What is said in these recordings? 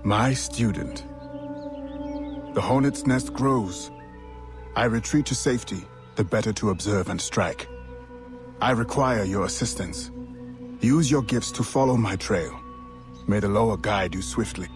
My student. The hornet's nest grows. I retreat to safety, the better to observe and strike. I require your assistance. Use your gifts to follow my trail. May the lower guide you swiftly.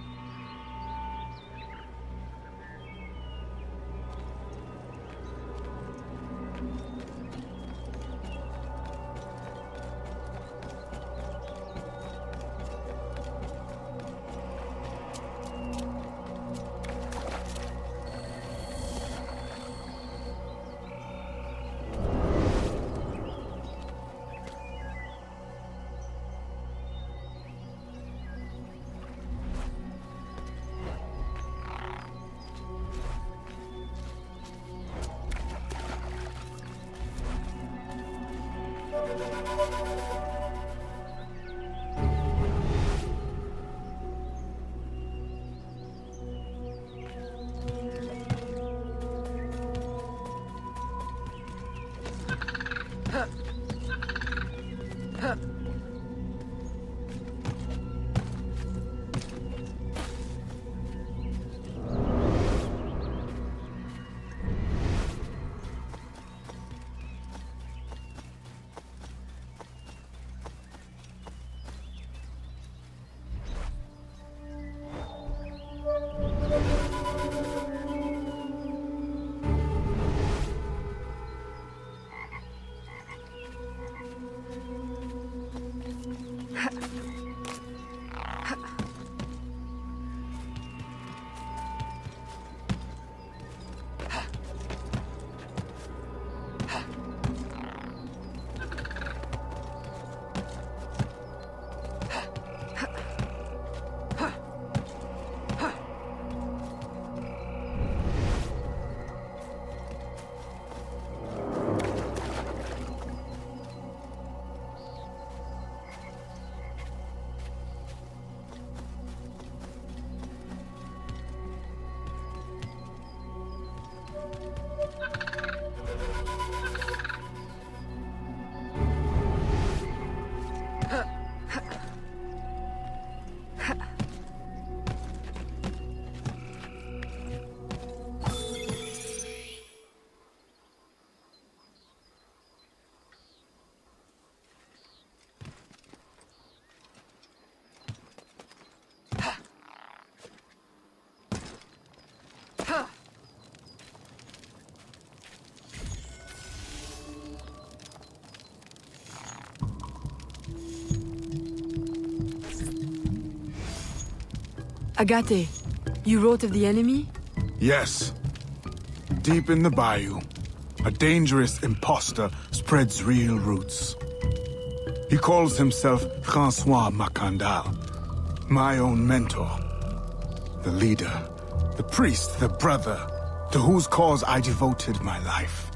Agate, you wrote of the enemy? Yes. Deep in the bayou, a dangerous imposter spreads real roots. He calls himself Lje-Macandal, my own mentor. The leader, the priest, the brother, to whose cause I devoted my life.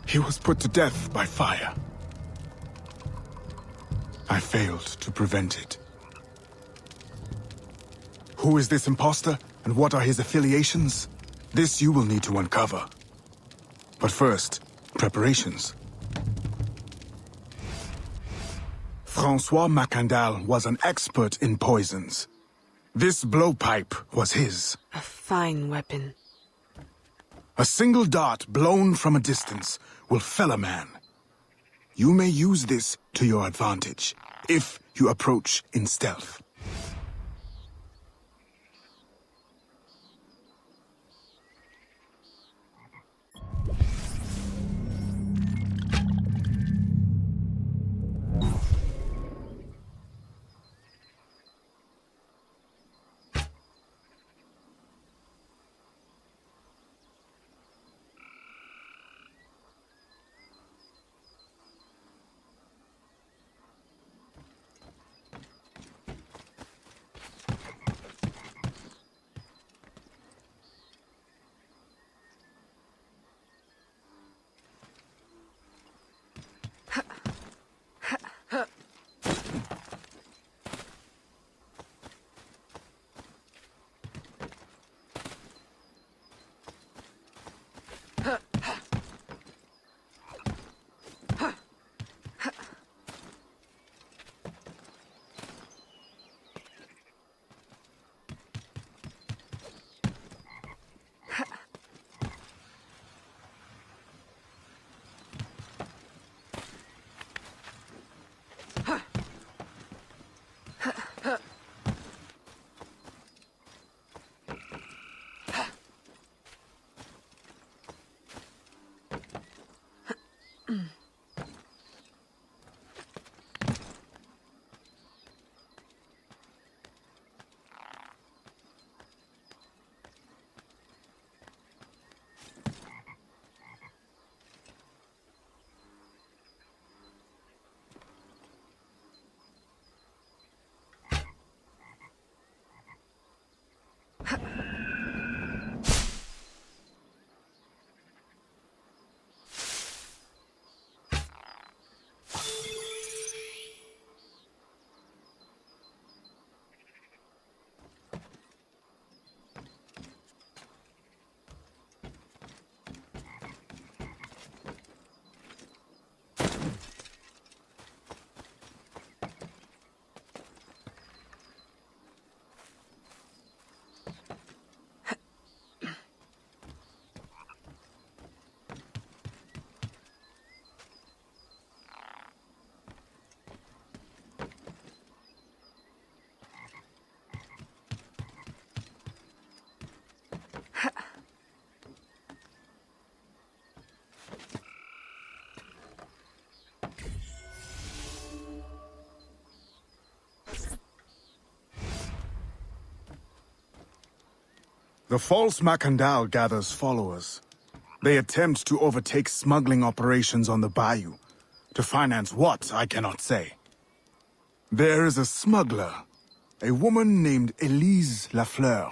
He was put to death by fire. I failed to prevent it. Who is this imposter, and what are his affiliations? This you will need to uncover. But first, preparations. Lje-Macandal was an expert in poisons. This blowpipe was his. A fine weapon. A single dart blown from a distance will fell a man. You may use this to your advantage, if you approach in stealth. The false Macandal gathers followers. They attempt to overtake smuggling operations on the bayou. To finance what, I cannot say. There is a smuggler, a woman named Elise Lafleur.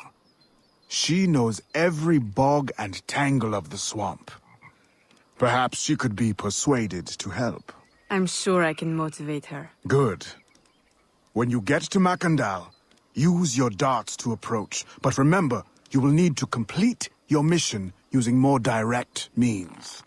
She knows every bog and tangle of the swamp. Perhaps she could be persuaded to help. I'm sure I can motivate her. Good. When you get to Macandal, use your darts to approach. But remember, you will need to complete your mission using more direct means.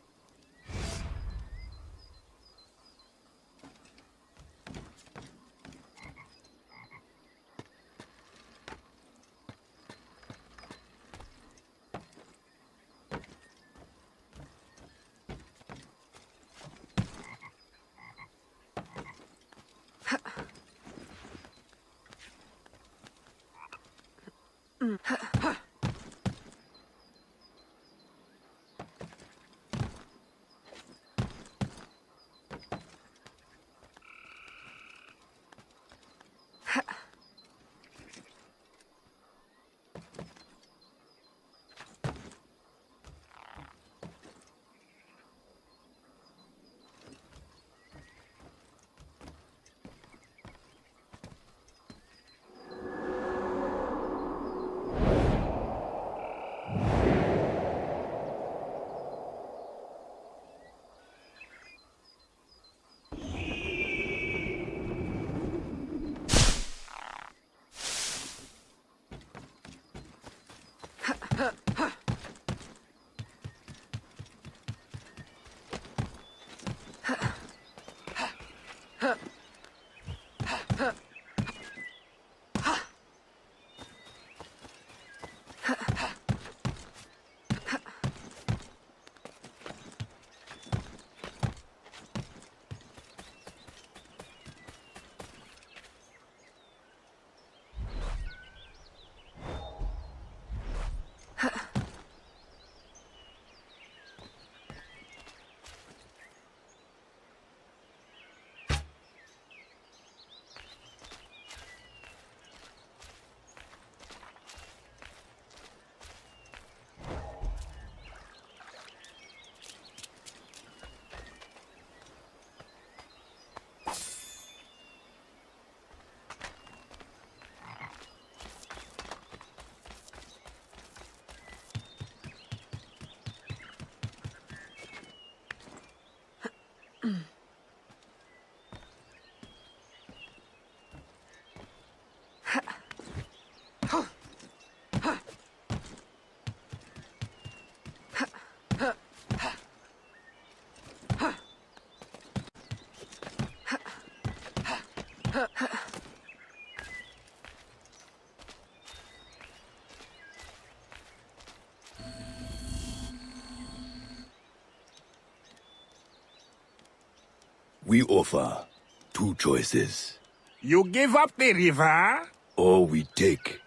We offer two choices. You give up the river, Or we take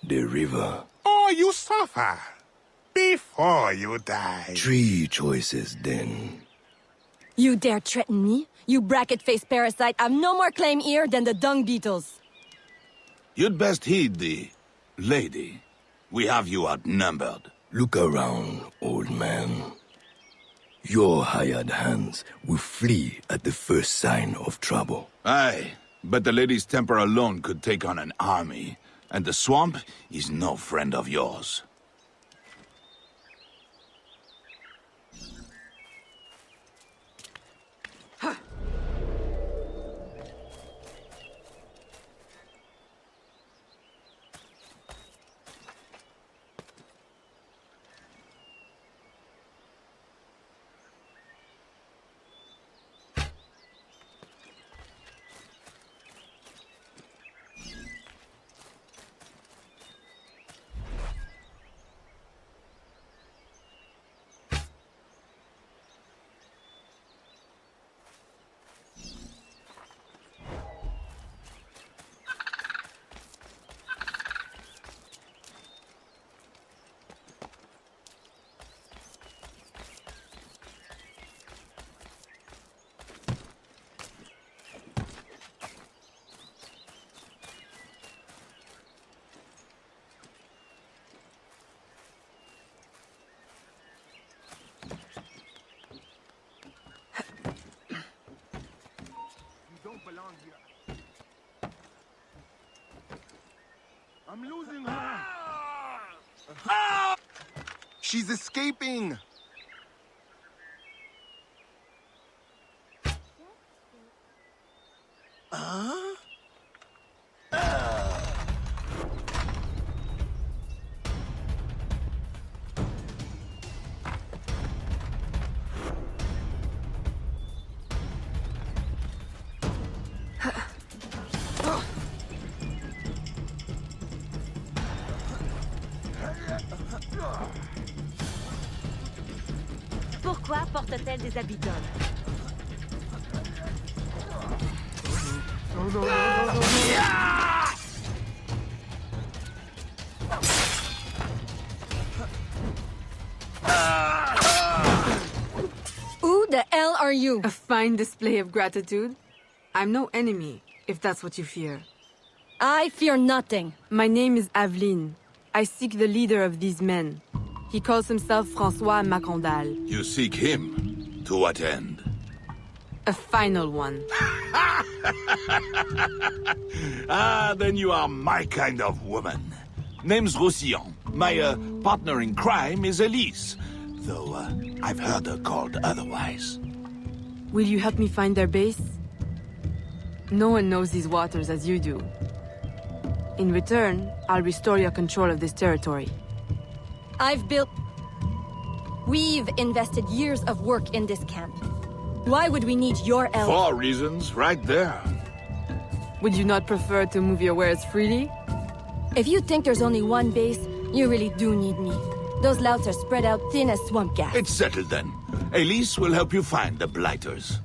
the river. or you suffer before you die. Three choices then. You dare threaten me? You bracket-faced parasite, I've no more claim here than the dung beetles. You'd best heed the lady. We have you outnumbered. Look around, old man. Your hired hands will flee at the first sign of trouble. Aye, but the lady's temper alone could take on an army, and the swamp is no friend of yours. I'm losing her. She's escaping! Pourquoi porte-t-elle des habits d'homme? Who the hell are you? A fine display of gratitude. I'm no enemy, if that's what you fear. I fear nothing. My name is Aveline. I seek the leader of these men. He calls himself Lje-Macandal. You seek him? To what end? A final one. Ah, then you are my kind of woman. Name's Roussillon. My partner in crime is Elise. Though I've heard her called otherwise. Will you help me find their base? No one knows these waters as you do. In return, I'll restore your control of this territory. We've invested years of work in this camp. Why would we need your help? 4 reasons, right there. Would you not prefer to move your wares freely? If you think there's only one base, you really do need me. Those louts are spread out thin as swamp gas. It's settled then. Elise will help you find the blighters.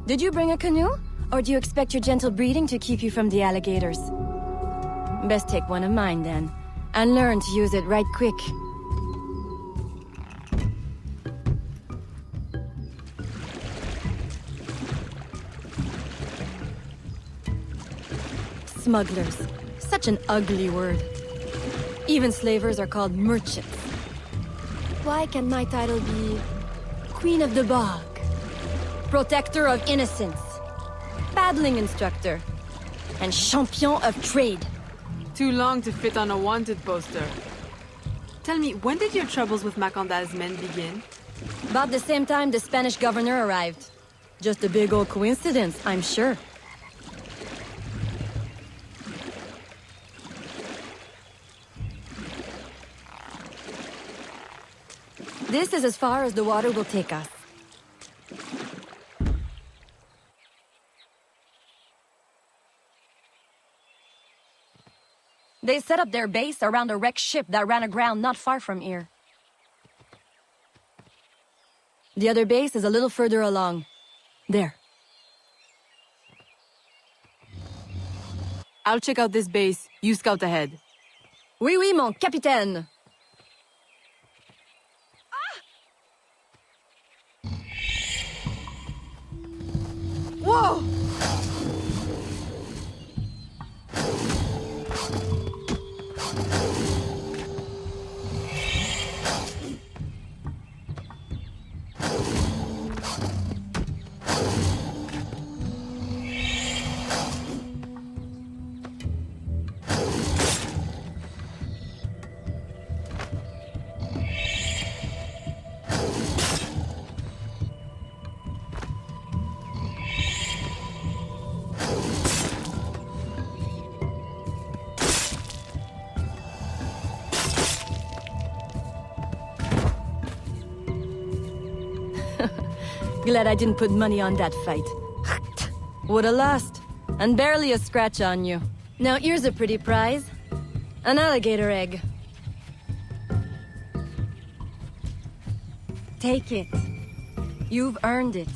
Did you bring a canoe? Or do you expect your gentle breeding to keep you from the alligators? Best take one of mine then, and learn to use it right quick. Smugglers. Such an ugly word. Even slavers are called merchants. Why can't my title be Queen of the Bog? Protector of innocence, paddling instructor, and champion of trade. Too long to fit on a wanted poster. Tell me, when did your troubles with Macandal's men begin? About the same time the Spanish governor arrived. Just a big old coincidence, I'm sure. This is as far as the water will take us. They set up their base around a wrecked ship that ran aground not far from here. The other base is a little further along. There. I'll check out this base. You scout ahead. Oui, oui, mon capitaine. Whoa! Glad I didn't put money on that fight. Would've lost. And barely a scratch on you. Now here's a pretty prize. An alligator egg. Take it. You've earned it.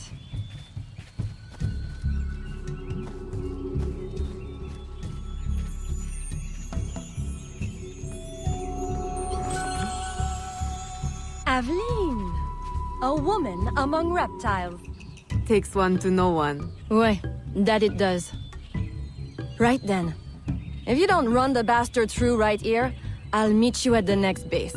Aveline! A woman among reptiles. Takes one to know one. Ouais, that it does. Right then. If you don't run the bastard through right here, I'll meet you at the next base.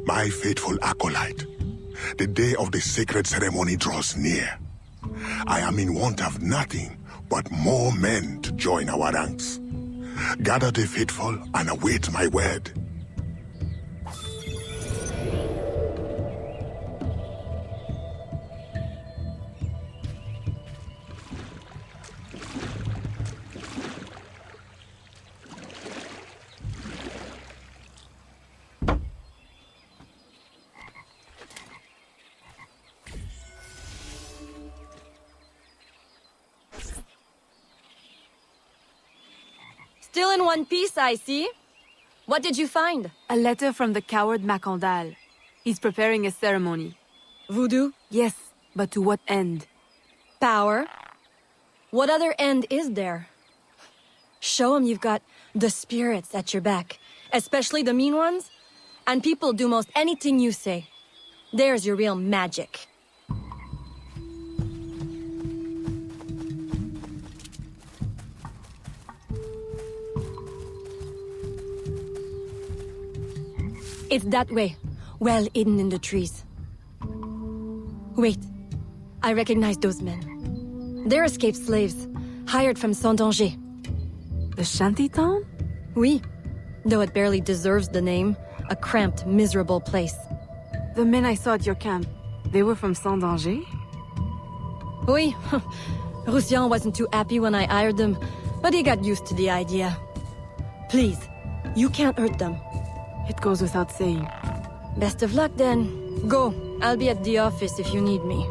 My faithful acolyte, the day of the sacred ceremony draws near. I am in want of nothing but more men to join our ranks. Gather the faithful and await my word. Still in one piece, I see. What did you find? A letter from the coward Macandal. He's preparing a ceremony. Voodoo? Yes, but to what end? Power? What other end is there? Show him you've got the spirits at your back, Especially the mean ones. And people do most anything you say. There's your real magic. It's that way, well hidden in the trees. Wait, I recognize those men. They're escaped slaves, hired from Saint-Danger. The shanty town? Oui, though it barely deserves the name, a cramped, miserable place. The men I saw at your camp, they were from Saint-Danger? Oui, Roussillon wasn't too happy when I hired them, but he got used to the idea. Please, you can't hurt them. It goes without saying. Best of luck then. Go, I'll be at the office if you need me.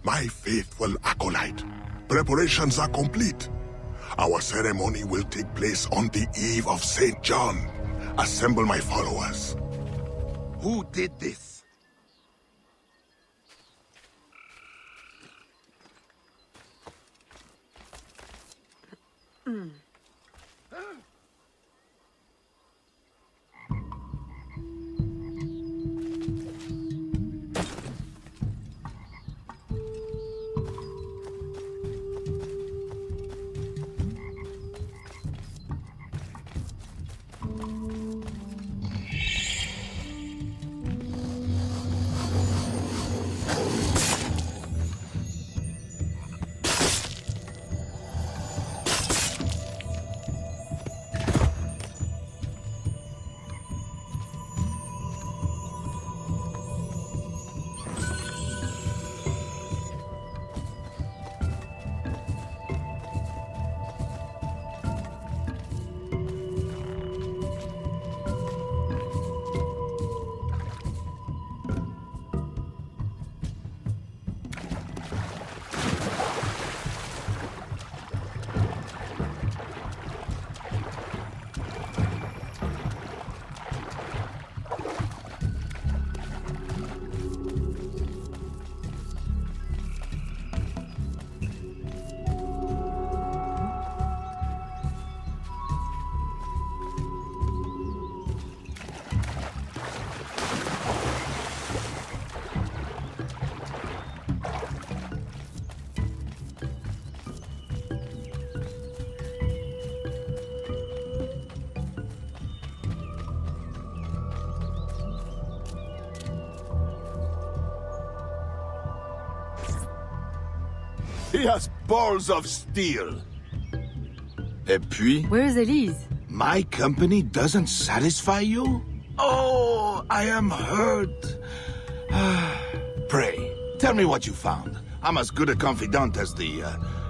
My faithful acolyte, preparations are complete. Our ceremony will take place on the eve of St. John. Assemble my followers. Who did this? He has balls of steel. Et puis? Where's Elise? My company doesn't satisfy you? Oh, I am hurt. Tell me what you found. I'm as good a confidant as the,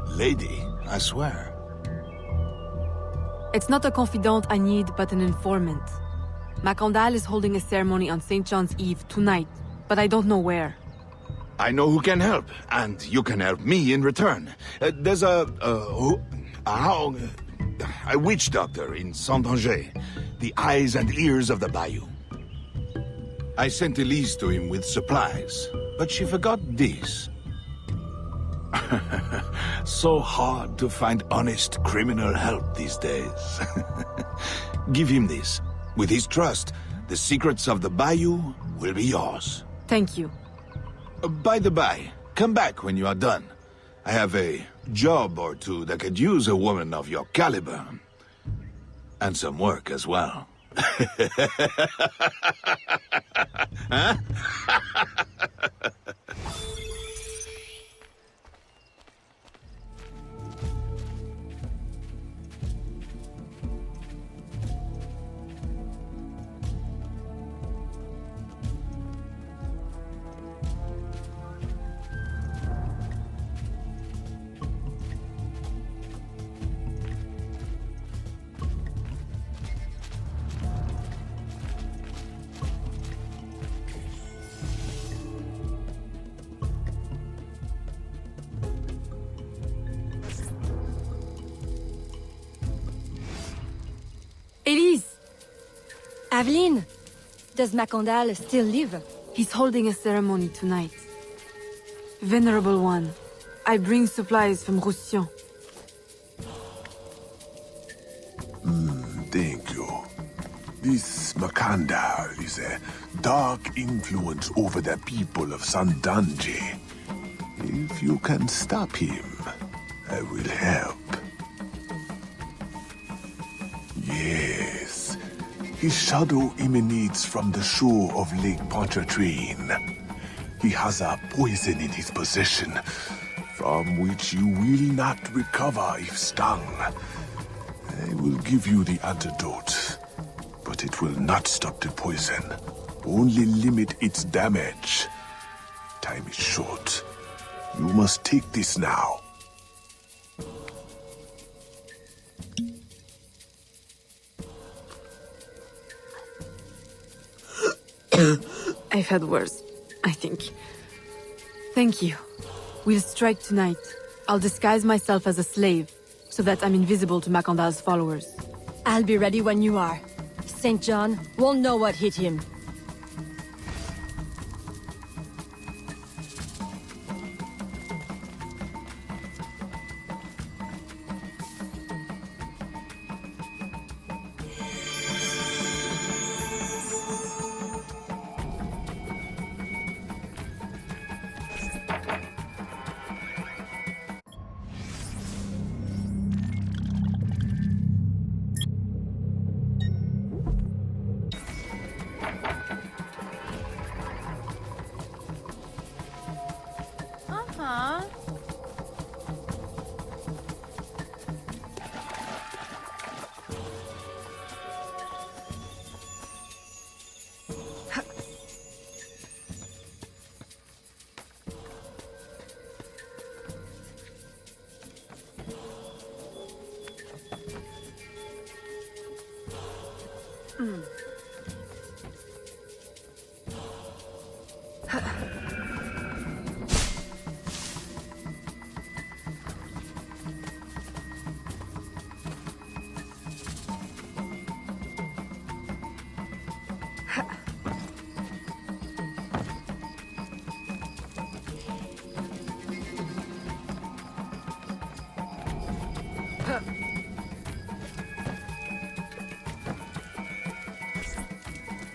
lady, I swear. It's not a confidant I need, but an informant. Macandal is holding a ceremony on St. John's Eve tonight, but I don't know where. I know who can help, and you can help me in return. There's a witch doctor in Saint-Danger, the eyes and ears of the bayou. I sent Elise to him with supplies, but she forgot this. So hard to find honest criminal help these days. Give him this. With his trust, the secrets of the bayou will be yours. Thank you. By the by, come back when you are done. I have a job or two that could use a woman of your caliber. And some work as well. Huh? Elise! Aveline, does Macandal still live? He's holding a ceremony tonight. Venerable One, I bring supplies from Roussillon. Thank you. This Macandal is a dark influence over the people of Saint-Danger. If you can stop him, I will help. Yes. His shadow emanates from the shore of Lake Pontchartrain. He has a poison in his possession, from which you will not recover if stung. I will give you the antidote, but it will not stop the poison, only limit its damage. Time is short. You must take this now. I've had worse, I think. Thank you. We'll strike tonight. I'll disguise myself as a slave, so that I'm invisible to Macandal's followers. I'll be ready when you are. St. John won't know what hit him.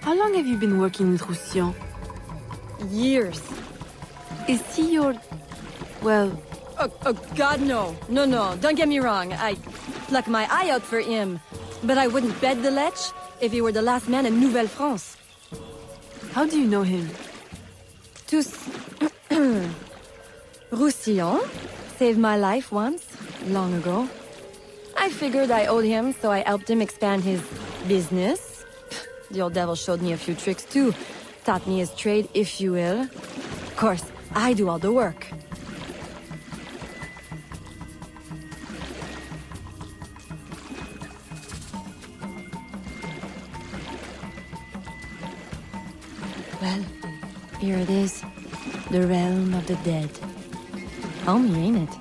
How long have you been working with Roussillon? Years. Is he your... well... Oh, God, no. No, don't get me wrong. I pluck my eye out for him. But I wouldn't bet the Lech if he were the last man in Nouvelle-France. How do you know him? Roussillon saved my life once, long ago. I figured I owed him, so I helped him expand his business. The old devil showed me a few tricks, too. Taught me his trade, if you will. Of course, I do all the work. Well, here it is. The realm of the dead. Homey, ain't it?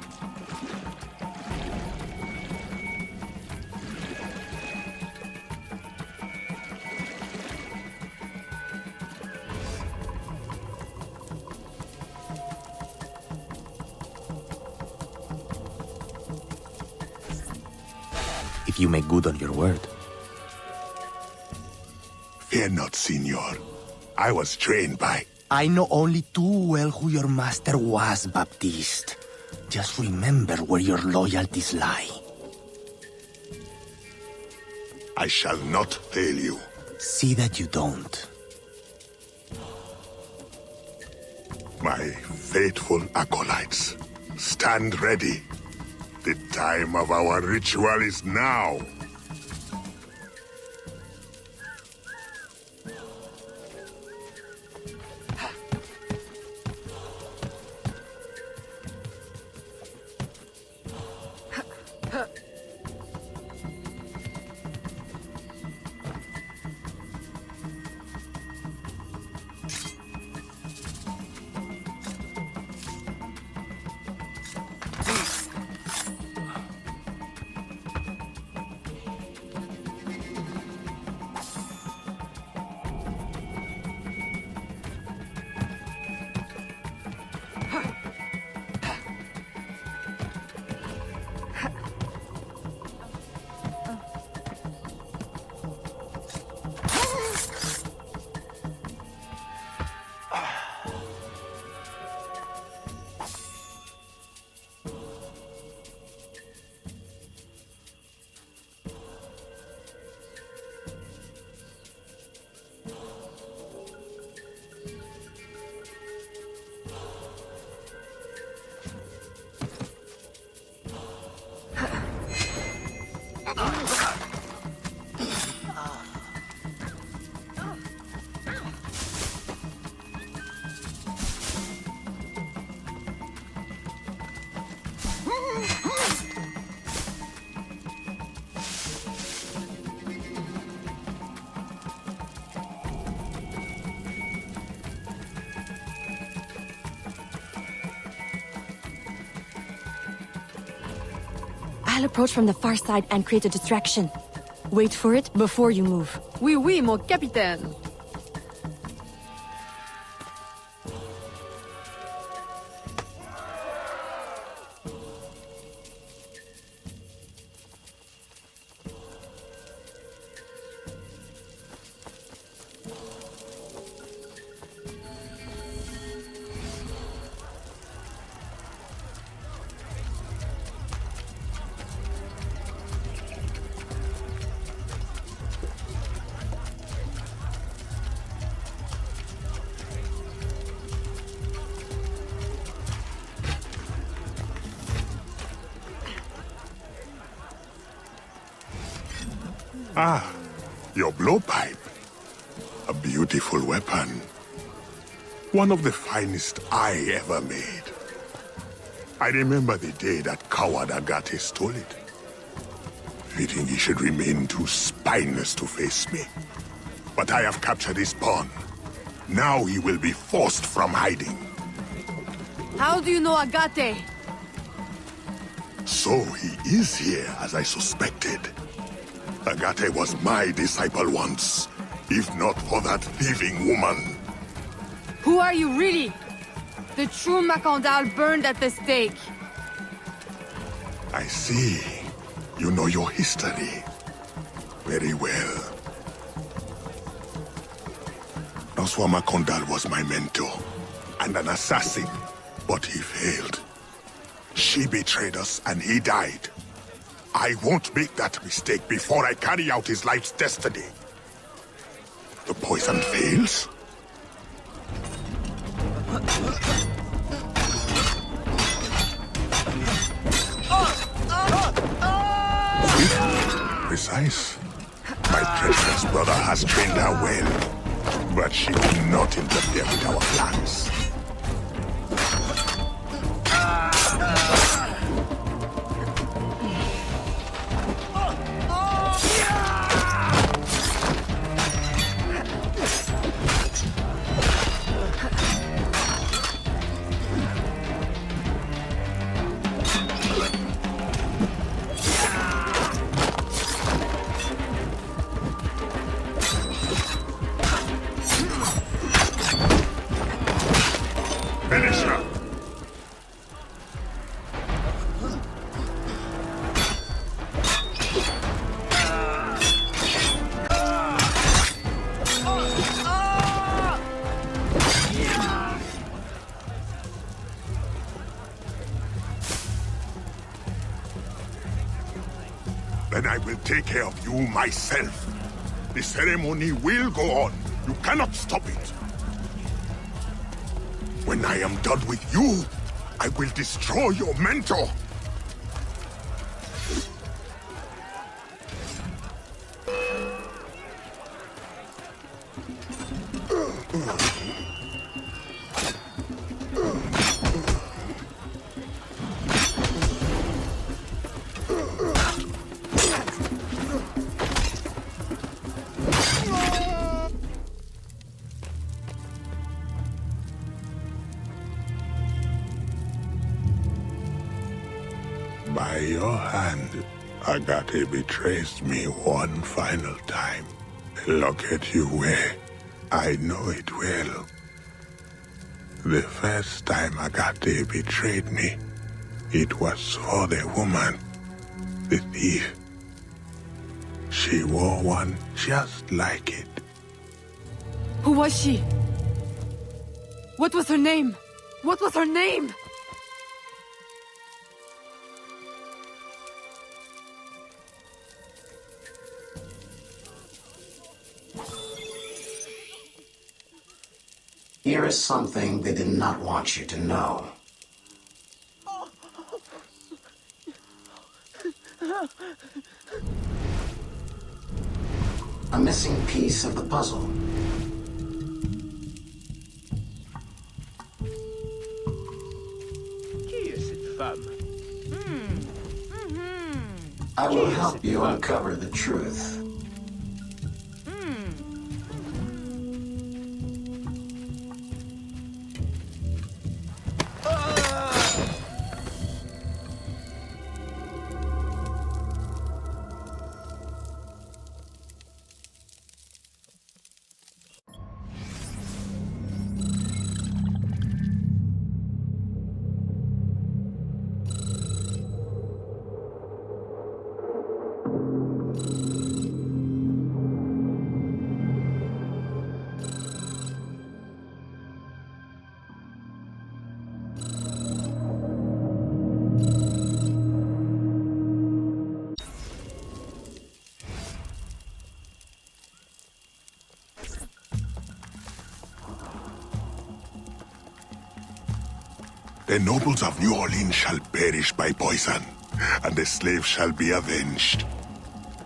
If you make good on your word. Fear not, Signor. I was trained by... I know only too well who your master was, Baptiste. Just remember where your loyalties lie. I shall not fail you. See that you don't. My faithful acolytes, stand ready. The time of our ritual is now. I'll approach from the far side and create a distraction. Wait for it before you move. Oui, oui, mon capitaine. Ah, your blowpipe. A beautiful weapon. One of the finest I ever made. I remember the day that coward Agate stole it. Fitting he should remain too spineless to face me. But I have captured his pawn. Now he will be forced from hiding. How do you know Agate? So he is here, as I suspected. Agate was my disciple once, if not for that thieving woman. Who are you really? The true Macandal burned at the stake. I see. You know your history. Very well. Lje-Macandal was my mentor, and an assassin, but he failed. She betrayed us, and he died. I won't make that mistake before I carry out his life's destiny. The poison fails? Precise. My treacherous brother has trained her well, but she will not interfere with our plans. Finish her! Then I will take care of you myself. The ceremony will go on. You cannot stop it. When I am done with you, I will destroy your mentor. By your hand, Agate betrays me one final time. Look at you where I know it well. The first time Agate betrayed me, it was for the woman, the thief. She wore one just like it. Who was she? What was her name? What was her name? Here is something they did not want you to know. A missing piece of the puzzle. Qui est cette femme? I will help you uncover the truth. The nobles of New Orleans shall perish by poison, and the slaves shall be avenged.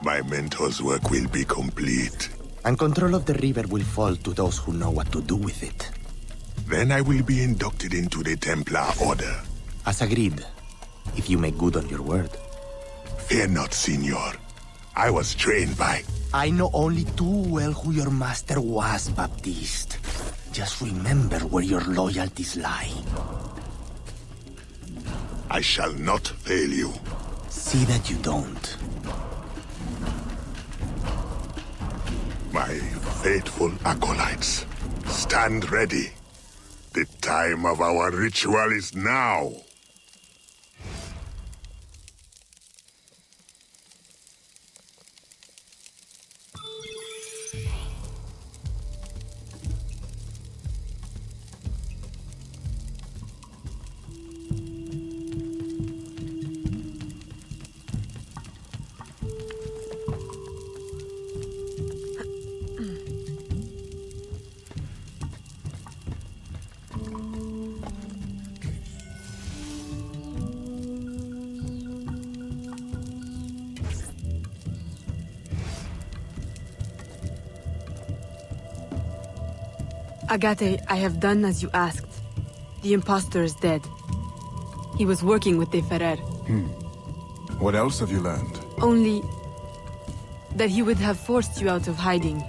My mentor's work will be complete. And control of the river will fall to those who know what to do with it. Then I will be inducted into the Templar Order. As agreed, if you make good on your word. Fear not, Signor. I was trained by... I know only too well who your master was, Baptiste. Just remember where your loyalties lie. I shall not fail you. See that you don't. My faithful acolytes, stand ready. The time of our ritual is now. Agate, I have done as you asked. The impostor is dead. He was working with De Ferrer. What else have you learned? Only that he would have forced you out of hiding.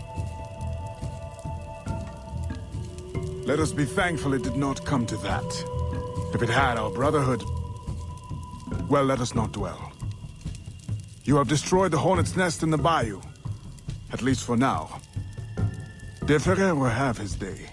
Let us be thankful it did not come to that. If it had, our brotherhood... Well, let us not dwell. You have destroyed the hornet's nest in the bayou. At least for now. De Ferrer will have his day.